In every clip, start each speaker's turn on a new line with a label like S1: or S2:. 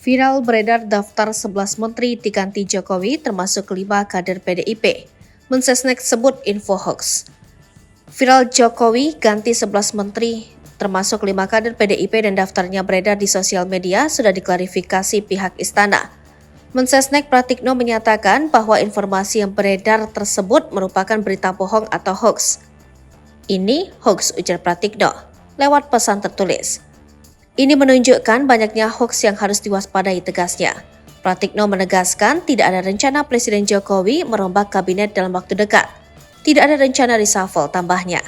S1: Viral beredar daftar 11 menteri diganti Jokowi termasuk 5 kader PDIP. Mensesnek sebut info hoax. Viral Jokowi ganti 11 menteri termasuk 5 kader PDIP dan daftarnya beredar di sosial media sudah diklarifikasi pihak istana. Mensesnek Pratikno menyatakan bahwa informasi yang beredar tersebut merupakan berita bohong atau hoax. Ini hoax, ujar Pratikno lewat pesan tertulis. Ini menunjukkan banyaknya hoax yang harus diwaspadai, tegasnya. Pratikno menegaskan tidak ada rencana Presiden Jokowi merombak kabinet dalam waktu dekat. Tidak ada rencana reshuffle, tambahnya.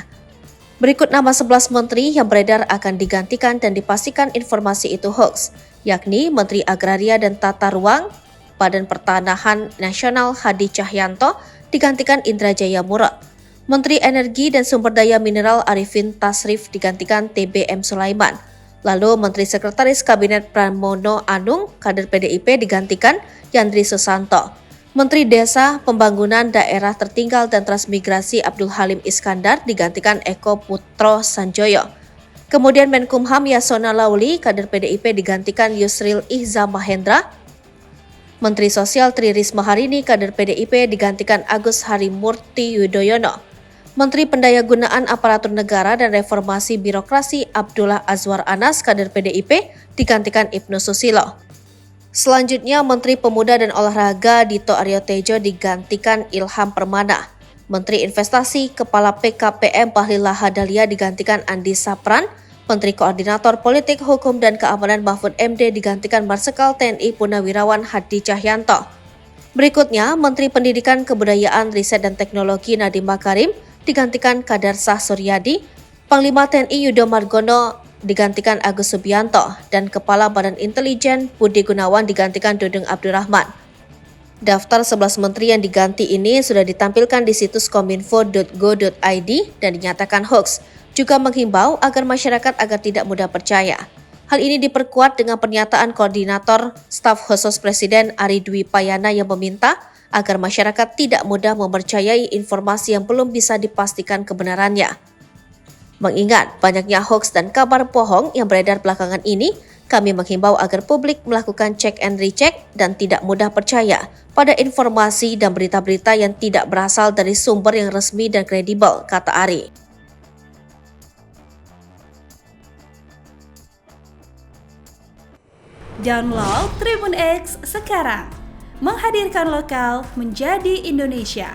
S1: Berikut nama 11 menteri yang beredar akan digantikan dan dipastikan informasi itu hoax, yakni Menteri Agraria dan Tata Ruang, Badan Pertanahan Nasional Hadi Cahyanto digantikan Indra Jaya Murad. Menteri Energi dan Sumber Daya Mineral Arifin Tasrif digantikan TBM Sulaiman. Lalu Menteri Sekretaris Kabinet Pramono Anung, kader PDIP digantikan Yandri Susanto. Menteri Desa, Pembangunan Daerah Tertinggal dan Transmigrasi Abdul Halim Iskandar digantikan Eko Putro Sanjoyo. Kemudian Menkumham Yasona Lauli, kader PDIP digantikan Yusril Ihza Mahendra. Menteri Sosial Tri Risma Harini, kader PDIP digantikan Agus Harimurti Yudhoyono. Menteri Pendayagunaan Aparatur Negara dan Reformasi Birokrasi Abdullah Azwar Anas, kader PDIP, digantikan Ibnu Susilo. Selanjutnya, Menteri Pemuda dan Olahraga Dito Aryo Tejo digantikan Ilham Permana. Menteri Investasi Kepala PKPM Bahlil Lahadalia digantikan Andi Sapran. Menteri Koordinator Politik, Hukum, dan Keamanan Mahfud MD digantikan Marsikal TNI Purnawirawan Hadi Cahyanto. Berikutnya, Menteri Pendidikan, Kebudayaan, Riset, dan Teknologi Nadiem Makarim digantikan Kadarsah Suryadi, Panglima TNI Yudo Margono digantikan Agus Subianto, dan Kepala Badan Intelijen Budi Gunawan digantikan Dudung Abdurrahman. Daftar 11 menteri yang diganti ini sudah ditampilkan di situs kominfo.go.id dan dinyatakan hoax, juga menghimbau agar masyarakat agar tidak mudah percaya. Hal ini diperkuat dengan pernyataan Koordinator Staf Khusus Presiden Ari Dwi Payana yang meminta agar masyarakat tidak mudah mempercayai informasi yang belum bisa dipastikan kebenarannya. Mengingat banyaknya hoax dan kabar bohong yang beredar belakangan ini, kami menghimbau agar publik melakukan cek and recheck dan tidak mudah percaya pada informasi dan berita-berita yang tidak berasal dari sumber yang resmi dan kredibel, kata Ari.
S2: Download Tribun X sekarang, menghadirkan lokal menjadi Indonesia.